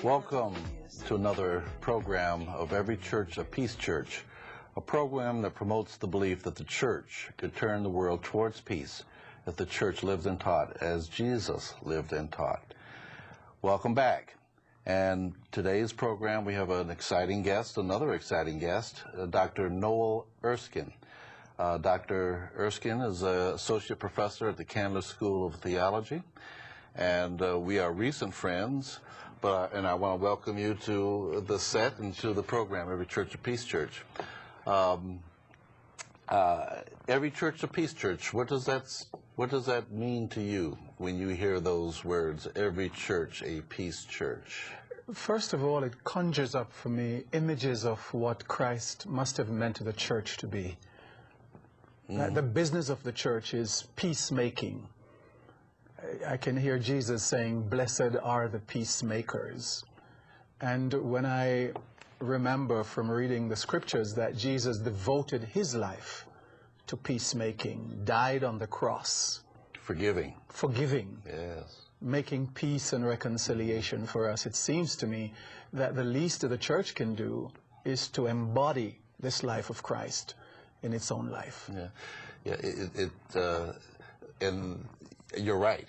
Welcome to another program of Every Church a Peace Church, a program that promotes the belief that the church could turn the world towards peace if the church lived and taught as Jesus lived and taught. Welcome back. And today's program we have an exciting guest, another exciting guest, Dr. Noel Erskine. Dr. Erskine is an associate professor at the Candler School of Theology, and we are recent friends. And I want to welcome you to the set and to the program, Every Church a Peace Church. Every Church a Peace Church. What does that mean to you when you hear those words? Every Church a Peace Church. First of all, it conjures up for me images of what Christ must have meant to the church to be. Mm-hmm. The business of the church is peacemaking. I can hear Jesus saying, "Blessed are the peacemakers." And when I remember from reading the scriptures that Jesus devoted his life to peacemaking, died on the cross. Forgiving. Yes. Making peace and reconciliation for us. It seems to me that the least that the church can do is to embody this life of Christ in its own life. Yeah. And you're right.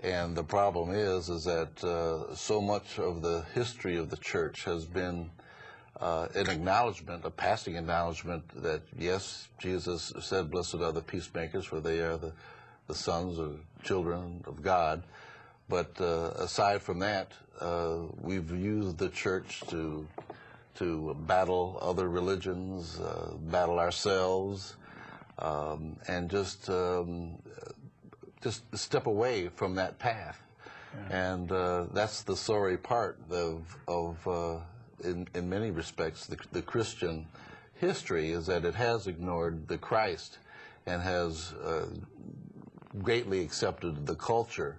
And the problem is that so much of the history of the church has been an acknowledgement, a passing acknowledgement that, yes, Jesus said, "Blessed are the peacemakers, for they are the sons or children of God." But aside from that, we've used the church to battle other religions, battle ourselves, and just step away from that path. Yeah. And that's the sorry part of in many respects, the Christian history, is that it has ignored the Christ and has greatly accepted the culture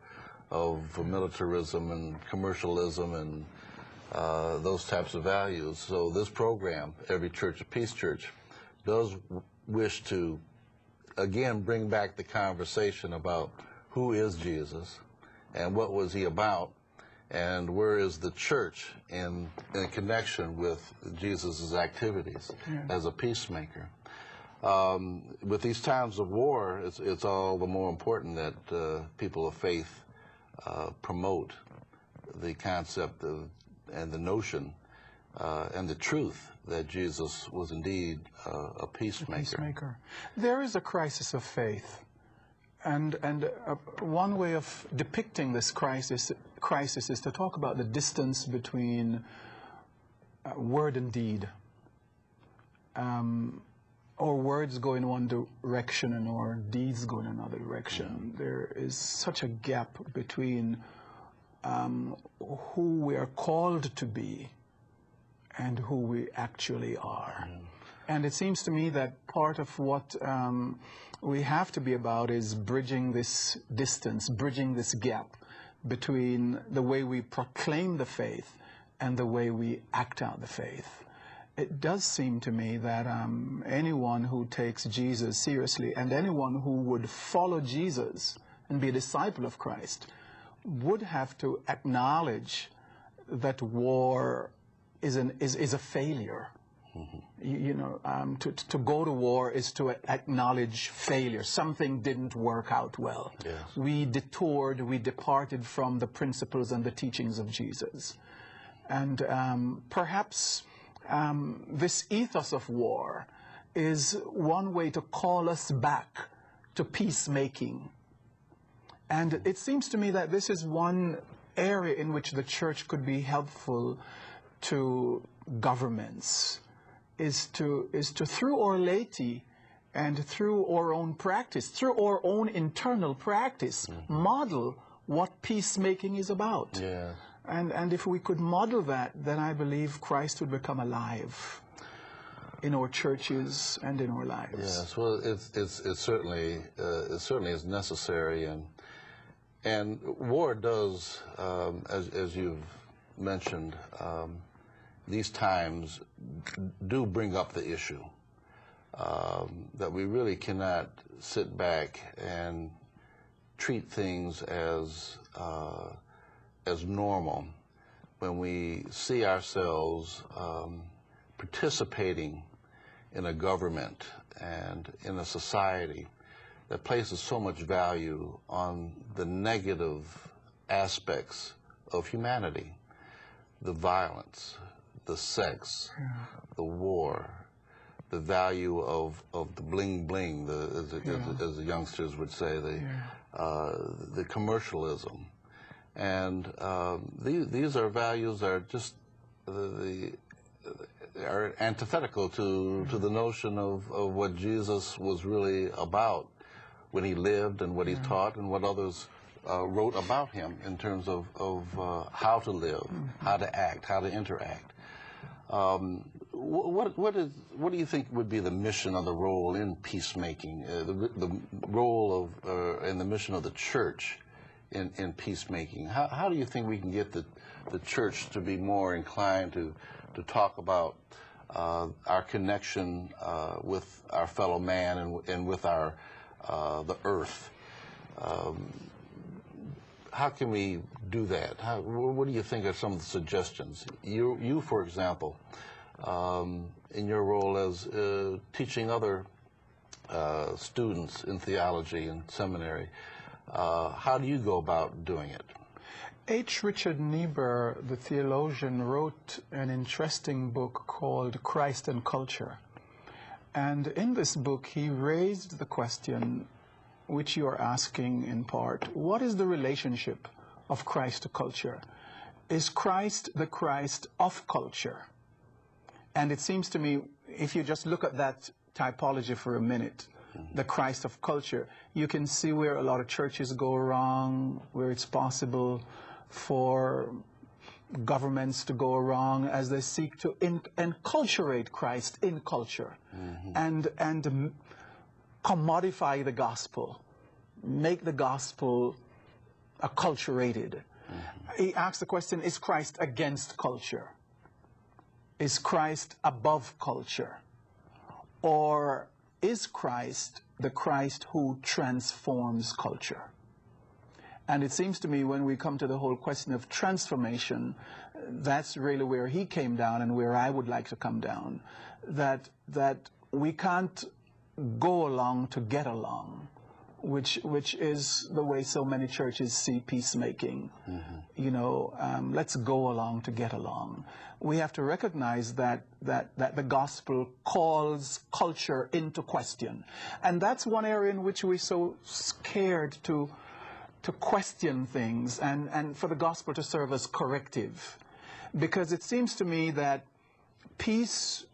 of militarism and commercialism and those types of values. So this program, Every Church a Peace Church, does wish to again bring back the conversation about who is Jesus and what was he about and where is the church in connection with Jesus's activities as a peacemaker. With these times of war, it's all the more important that people of faith promote the concept of, and the notion and the truth that Jesus was indeed a peacemaker. There is a crisis of faith, and one way of depicting this crisis is to talk about the distance between word and deed, or words go in one direction and or deeds go in another direction. There is such a gap between who we are called to be and who we actually are. And it seems to me that part of what we have to be about is bridging this distance, bridging this gap between the way we proclaim the faith and the way we act out the faith. It does seem to me that anyone who takes Jesus seriously and anyone who would follow Jesus and be a disciple of Christ would have to acknowledge that war is a failure. Mm-hmm. To go to war is to acknowledge failure. Something didn't work out well. Yes. We detoured, we departed from the principles and the teachings of Jesus. And perhaps this ethos of war is one way to call us back to peacemaking. And it seems to me that this is one area in which the church could be helpful to governments, is to through our laity and through our own practice, through our own internal practice, model what peacemaking is about. Yeah. And if we could model that, then I believe Christ would become alive in our churches and in our lives. Yes, well, it certainly is necessary, and war does, as you've mentioned, these times do bring up the issue that we really cannot sit back and treat things as normal. when we see ourselves participating in a government and in a society that places so much value on the negative aspects of humanity, the violence, the sex, the war, the value of the bling bling, as the youngsters would say, the commercialism, and these are values that are just are antithetical to the notion of what Jesus was really about when he lived and what he taught and what others wrote about him in terms of how to live, how to act, how to interact. What do you think would be the mission or the role in peacemaking, the role of and the mission of the church in peacemaking? How do you think we can get the church to be more inclined to talk about our connection with our fellow man and with our the earth? How can we do that? What do you think are some of the suggestions? You for example, in your role as teaching other students in theology and seminary, how do you go about doing it? H. Richard Niebuhr, the theologian, wrote an interesting book called Christ and Culture. And in this book, he raised the question, which you are asking in part, what is the relationship of Christ to culture? Is Christ the Christ of culture? And it seems to me, if you just look at that typology for a minute, the Christ of culture, you can see where a lot of churches go wrong, where it's possible for governments to go wrong as they seek to enculturate Christ in culture and commodify the gospel, make the gospel acculturated. He asks the question, is Christ against culture? Is Christ above culture? Or is Christ the Christ who transforms culture? And it seems to me when we come to the whole question of transformation, that's really where he came down and where I would like to come down, that we can't go along to get along, which is the way so many churches see peacemaking. You know, let's go along to get along. We have to recognize that the gospel calls culture into question. And that's one area in which we're so scared to question things and for the gospel to serve as corrective. Because it seems to me that peace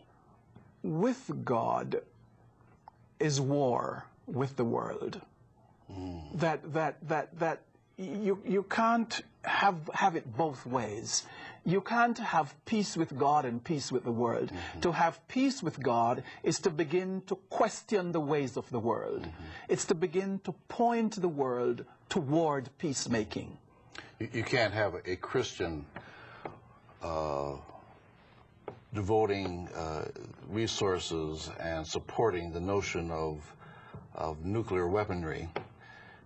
with God is war with the world. That you can't have it both ways. You can't have peace with God and peace with the world. To have peace with God is to begin to question the ways of the world. It's to begin to point the world toward peacemaking. You can't have a Christian devoting resources and supporting the notion of nuclear weaponry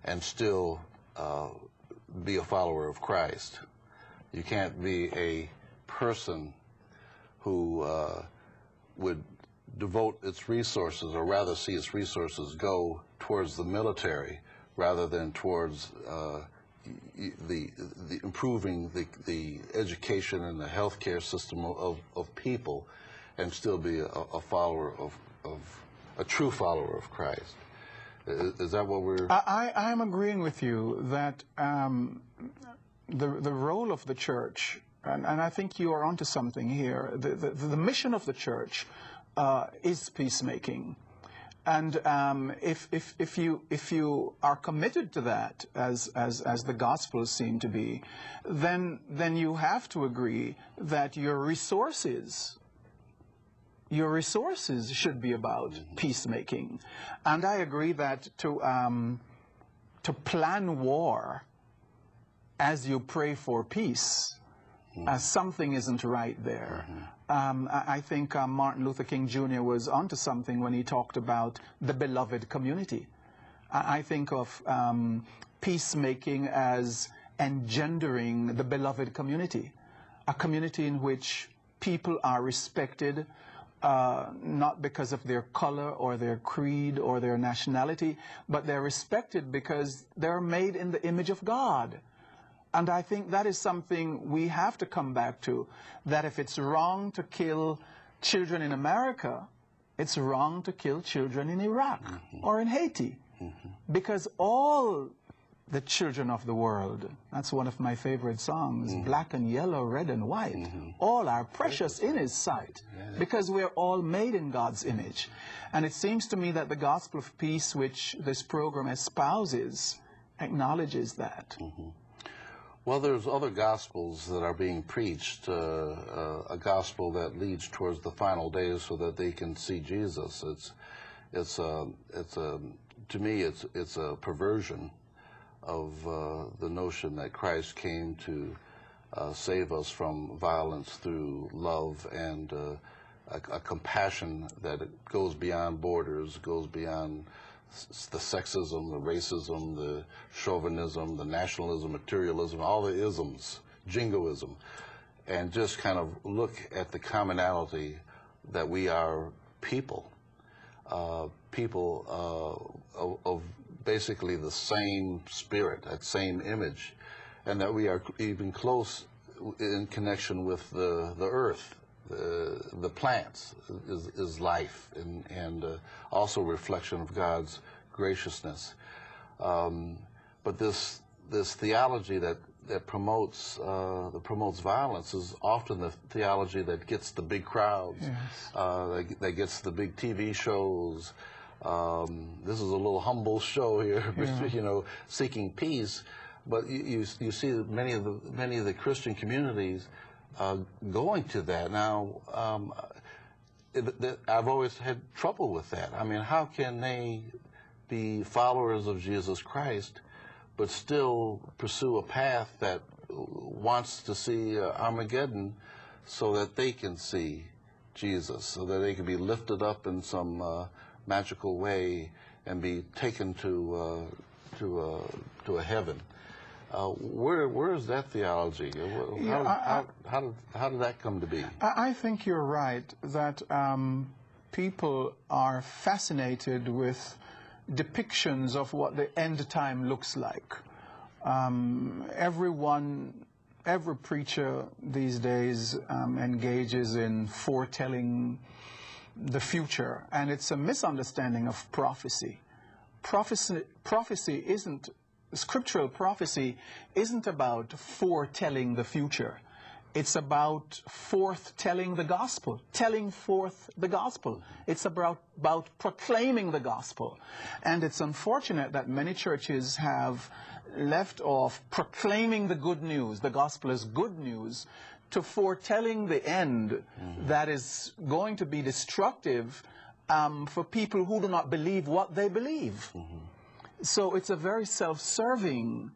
and still be a follower of Christ. You can't be a person who would devote its resources, or rather see its resources go towards the military rather than towards the improving the education and the healthcare system of people, and still be a follower of a true follower of Christ. Is that what we're... I'm agreeing with you that the role of the church, and I think you are onto something here, the mission of the church is peacemaking. And if you are committed to that, as the Gospels seem to be, then you have to agree that your resources should be about peacemaking. And I agree that to plan war as you pray for peace, something isn't right there. I think Martin Luther King Jr. was onto something when he talked about the beloved community. I think of peacemaking as engendering the beloved community. a community in which people are respected, not because of their color or their creed or their nationality, but they're respected because they're made in the image of God. And I think that is something we have to come back to, that if it's wrong to kill children in America, it's wrong to kill children in Iraq or in Haiti. Because all the children of the world, that's one of my favorite songs, black and yellow, red and white, all are precious in his sight, because we're all made in God's image. And it seems to me that the gospel of peace, which this program espouses, acknowledges that. Well, there's other gospels that are being preached, a gospel that leads towards the final days so that they can see Jesus. To me, it's a perversion of the notion that Christ came to save us from violence through love and a compassion that goes beyond borders, goes beyond the sexism, the racism, the chauvinism, the nationalism, materialism, all the isms, jingoism, and just kind of look at the commonality that we are people, of basically the same spirit, that same image, and that we are even close in connection with the earth. The plants is life, and also reflection of God's graciousness. But this theology that promotes violence is often the theology that gets the big crowds, that gets the big TV shows. This is a little humble show here, you know, seeking peace. But you see that many of the Christian communities going to that. Now, I've always had trouble with that. I mean, how can they be followers of Jesus Christ but still pursue a path that wants to see Armageddon so that they can see Jesus, so that they can be lifted up in some magical way and be taken to a heaven? Where is that theology? How did that come to be? I think you're right that people are fascinated with depictions of what the end time looks like. Every preacher these days engages in foretelling the future, and it's a misunderstanding of prophecy. Prophecy isn't, scriptural prophecy isn't about foretelling the future. It's about forth-telling the gospel, telling forth the gospel. It's about proclaiming the gospel. And it's unfortunate that many churches have left off proclaiming the good news, the gospel is good news, to foretelling the end that is going to be destructive for people who do not believe what they believe. So it's a very self-serving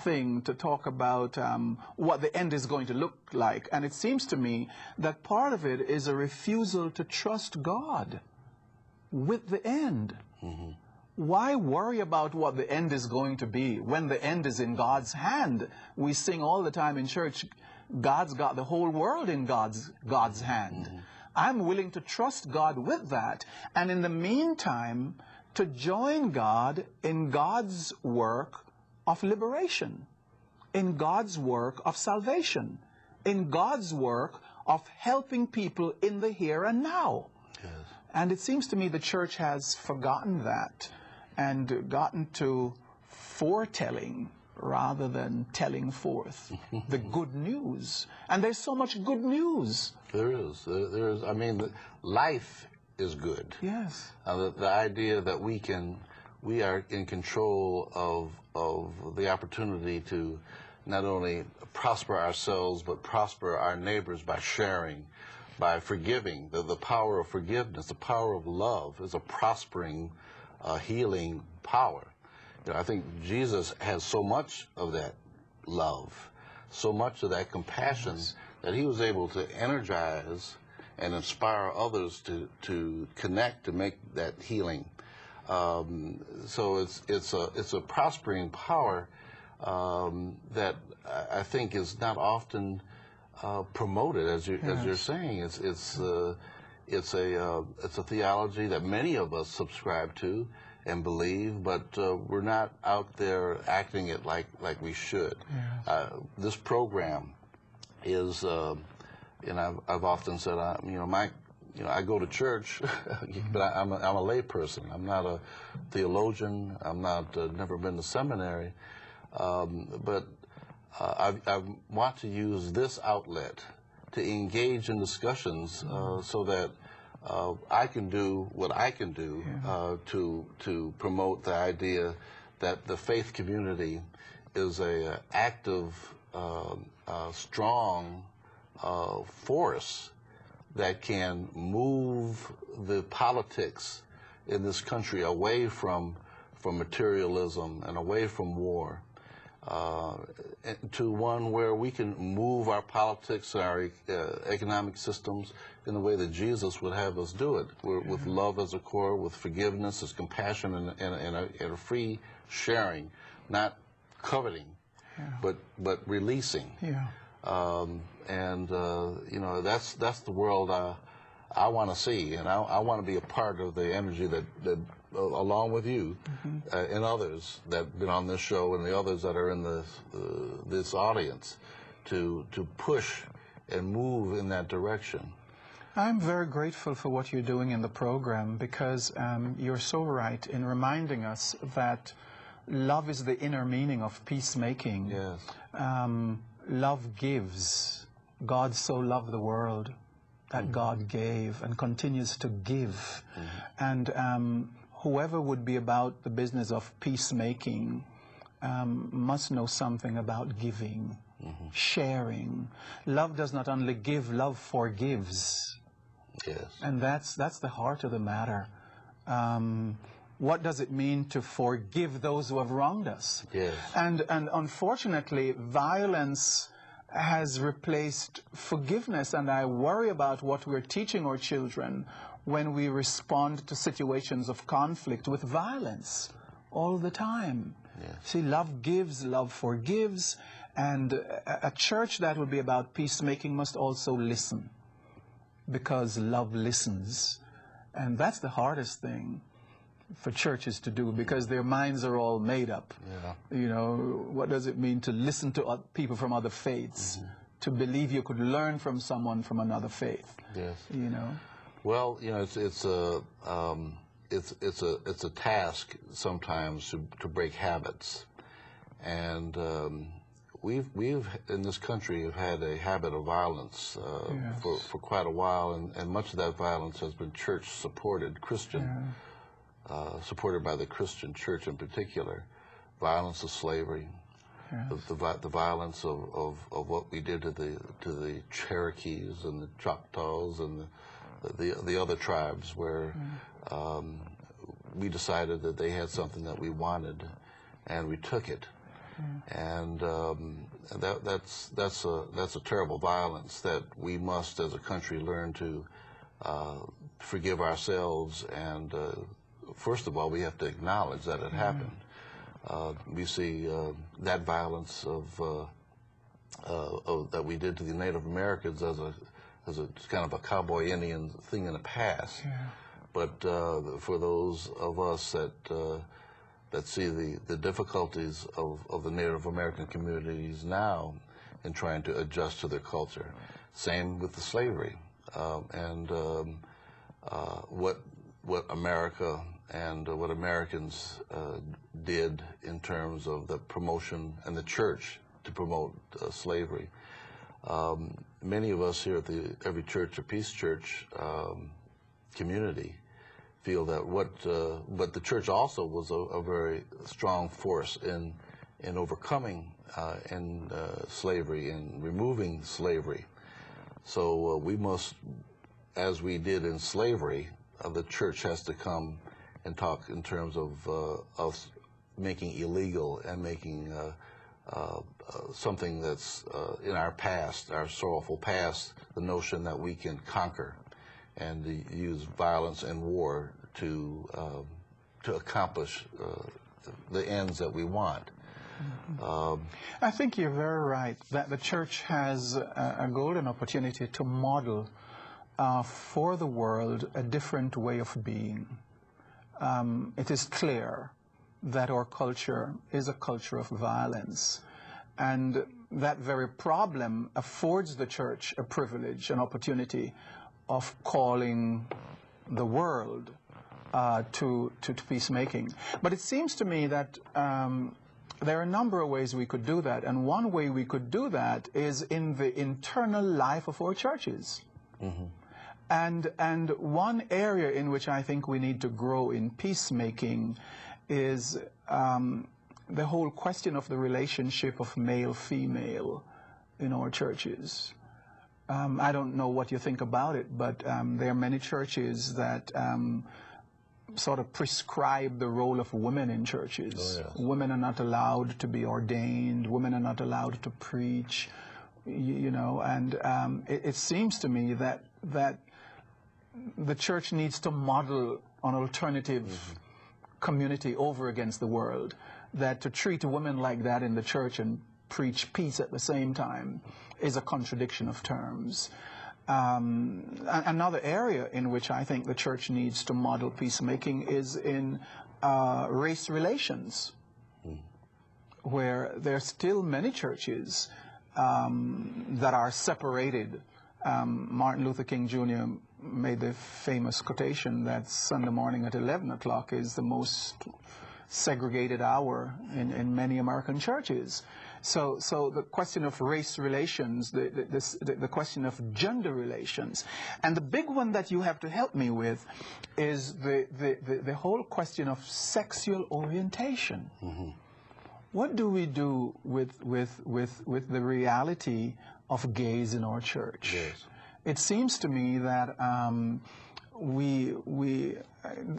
thing to talk about what the end is going to look like. And it seems to me that part of it is a refusal to trust God with the end. Why worry about what the end is going to be when the end is in God's hand? We sing all the time in church, God's got the whole world in God's hand. I'm willing to trust God with that. And in the meantime, to join God in God's work of liberation, in God's work of salvation, in God's work of helping people in the here and now. And it seems to me the church has forgotten that and gotten to foretelling rather than telling forth the good news. And there's so much good news. There is. I mean, life is good. Yes. The idea that we are in control of the opportunity to not only prosper ourselves, but prosper our neighbors by sharing, by forgiving. The power of forgiveness, the power of love is a prospering, healing power. You know, I think Jesus has so much of that love, so much of that compassion, that he was able to energize and inspire others to connect, to make that healing. So it's a prospering power that I think is not often promoted, as you're saying. It's a theology that many of us subscribe to and believe, but we're not out there acting it like we should. This program is, and I've often said, I go to church, but I'm a lay person. I'm not a theologian. I'm not never been to seminary, but I want to use this outlet to engage in discussions so that I can do what I can do to promote the idea that the faith community is a active, strong force that can move the politics in this country away from materialism and away from war, to one where we can move our politics, our economic systems in the way that Jesus would have us do it, with love as a core, with forgiveness as compassion and a free sharing, not coveting, but releasing. That's the world I want to see, and I want to be a part of the energy that along with you and others that have been on this show and the others that are in this audience, to push and move in that direction. I'm very grateful for what you're doing in the program, because you're so right in reminding us that love is the inner meaning of peacemaking. Yes. Love gives. God so loved the world that God gave and continues to give. And whoever would be about the business of peacemaking must know something about giving, sharing. Love does not only give, love forgives. Yes. And that's the heart of the matter. What does it mean to forgive those who have wronged us? Yes. And unfortunately, violence has replaced forgiveness, and I worry about what we're teaching our children when we respond to situations of conflict with violence all the time. Yes. See, love gives, love forgives, and a church that will be about peacemaking must also listen, because love listens. And that's the hardest thing for churches to do, because their minds are all made up. You know, what does it mean to listen to people from other faiths, to believe you could learn from someone from another faith? Yes. You know. Well, you know, it's a task sometimes to break habits, and we've in this country have had a habit of violence for quite a while, and much of that violence has been church supported, Christian. Supported by the Christian church in particular. Violence of slavery, the violence of what we did to the Cherokees and the Choctaws and the other tribes, where we decided that they had something that we wanted, and we took it, and that's a terrible violence that we must, as a country, learn to forgive ourselves. And first of all, we have to acknowledge that it happened. We see that violence that we did to the Native Americans as a kind of a cowboy Indian thing in the past. But for those of us that see the difficulties of the Native American communities now in trying to adjust to their culture, same with the slavery, and what America and what Americans did in terms of the promotion and the church to promote slavery. Many of us here at the Every Church a Peace Church community feel that but the church also was a very strong force in overcoming slavery and removing slavery. So we must, as we did in slavery, the church has to come and talk in terms of making illegal and making something that's in our past, our sorrowful past, the notion that we can conquer and to use violence and war to accomplish the ends that we want. I think you're very right that the church has a golden opportunity to model for the world a different way of being. It is clear that our culture is a culture of violence, and that very problem affords the church a privilege, an opportunity of calling the world to peacemaking. But it seems to me that there are a number of ways we could do that, and one way we could do that is in the internal life of our churches. Mm-hmm. And one area in which I think we need to grow in peacemaking is the whole question of the relationship of male-female in our churches. I don't know what you think about it, but there are many churches that sort of prescribe the role of women in churches. Oh, yes. Women are not allowed to be ordained. Women are not allowed to preach. You know, and it seems to me that the church needs to model an alternative community over against the world, that to treat women like that in the church and preach peace at the same time is a contradiction of terms. Another area in which I think the church needs to model peacemaking is in race relations, where there are still many churches that are separated. Martin Luther King Jr. made the famous quotation that Sunday morning at 11 o'clock is the most segregated hour in many American churches. So the question of race relations, the question of gender relations, and the big one that you have to help me with is the whole question of sexual orientation. Mm-hmm. What do we do with the reality of gays in our church? Yes. It seems to me that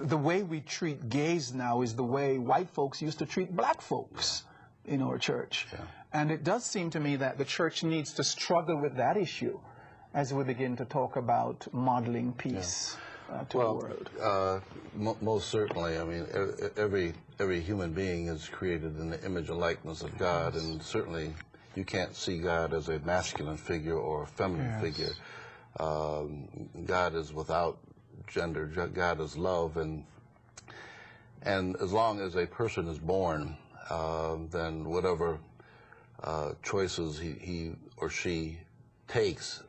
the way we treat gays now is the way white folks used to treat black folks in our church. Yeah. And it does seem to me that the church needs to struggle with that issue as we begin to talk about modeling peace to the world. Most certainly. I mean, every human being is created in the image and likeness of God, and certainly you can't see God as a masculine figure or a feminine figure. God is without gender. God is love, and as long as a person is born, then whatever choices he or she takes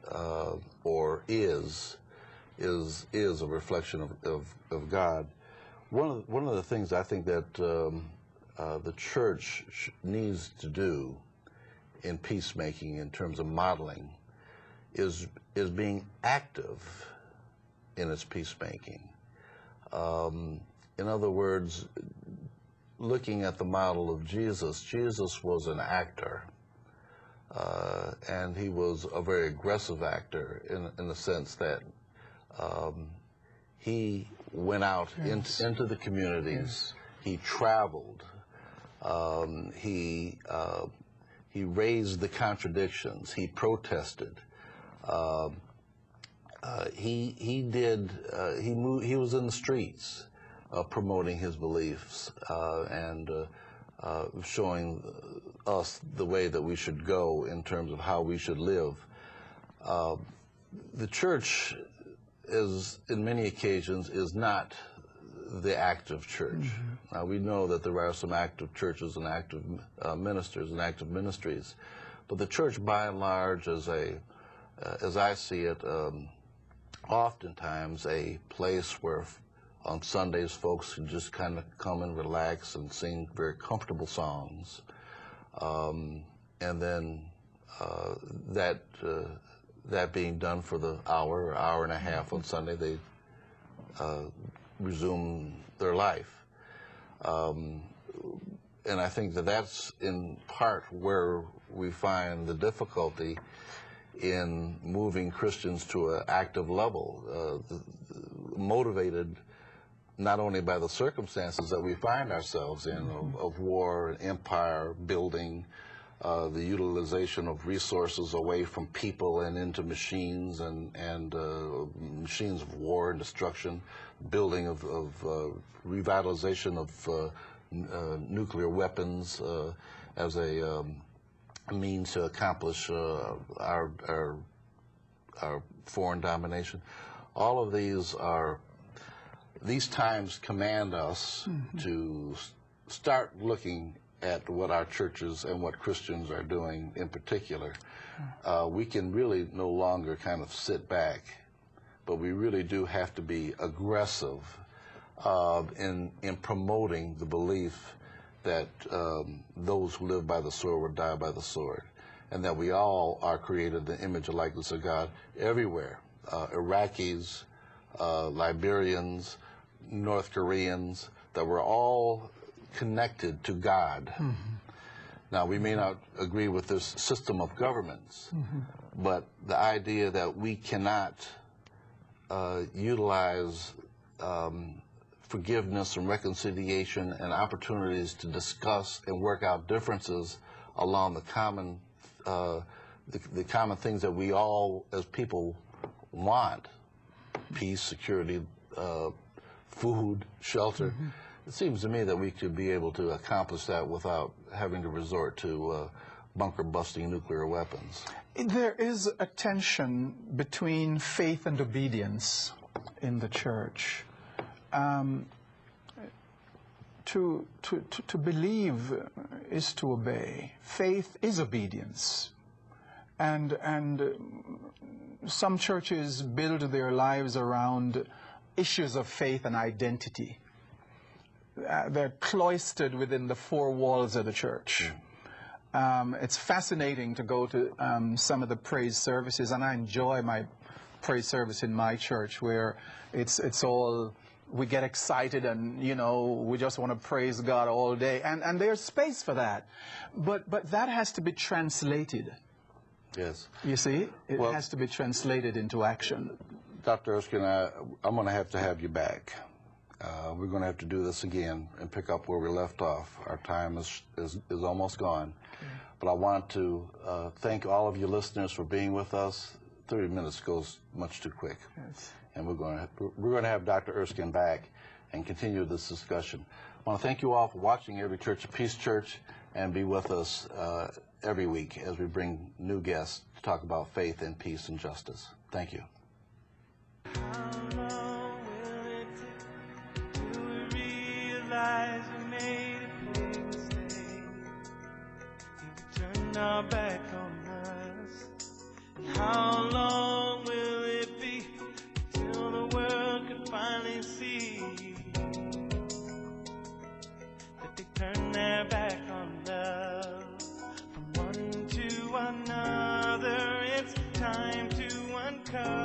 or is a reflection of God. One of the things I think that the church needs to do in peacemaking, in terms of modeling, is being active in its peacemaking. In other words, looking at the model of Jesus, Jesus was an actor, and he was a very aggressive actor in the sense that he went out into the communities, he traveled, he raised the contradictions, he protested. He was in the streets promoting his beliefs and showing us the way that we should go in terms of how we should live. The church is, in many occasions, is not the active church. Mm-hmm. Now, we know that there are some active churches and active ministers and active ministries, but the church, by and large, is as I see it, oftentimes a place where on Sundays folks can just kind of come and relax and sing very comfortable songs, and then that being done for the hour or hour and a half on Sunday, they resume their life. And I think that that's in part where we find the difficulty in moving Christians to an active level, motivated not only by the circumstances that we find ourselves in, of war and empire building, the utilization of resources away from people and into machines and machines of war and destruction, building of revitalization of nuclear weapons, as a means to accomplish our foreign domination. All of these times command us to start looking at what our churches and what Christians are doing in particular. We can really no longer kind of sit back, but we really do have to be aggressive in promoting the belief that those who live by the sword will die by the sword, and that we all are created in the image and likeness of God everywhere. Iraqis, Liberians, North Koreans, that we're all connected to God. Now, we may not agree with this system of governments, but the idea that we cannot utilize forgiveness and reconciliation and opportunities to discuss and work out differences along the common things that we all as people want: peace, security, food, shelter. It seems to me that we could be able to accomplish that without having to resort to bunker-busting nuclear weapons. There is a tension between faith and obedience in the church. To believe is to obey. Faith is obedience. And some churches build their lives around issues of faith and identity. They're cloistered within the four walls of the church. It's fascinating to go to some of the praise services, and I enjoy my praise service in my church, where it's all, we get excited and, you know, we just want to praise God all day, and there's space for that. But that has to be translated. Yes. You see, it has to be translated into action. Dr. Erskine, I'm going to have you back. We're going to have to do this again and pick up where we left off. Our time is almost gone. Okay. But I want to thank all of you listeners for being with us. 30 minutes goes much too quick. Yes. And we're going to have Dr. Erskine back and continue this discussion. I want to thank you all for watching Every Church a Peace Church, and be with us every week as we bring new guests to talk about faith and peace and justice. Thank you. How long will it take till we realize we made a big mistake? If we turn our back on us, and how long will it be till the world can finally see that they turn their back on love? From one to another, it's time to uncover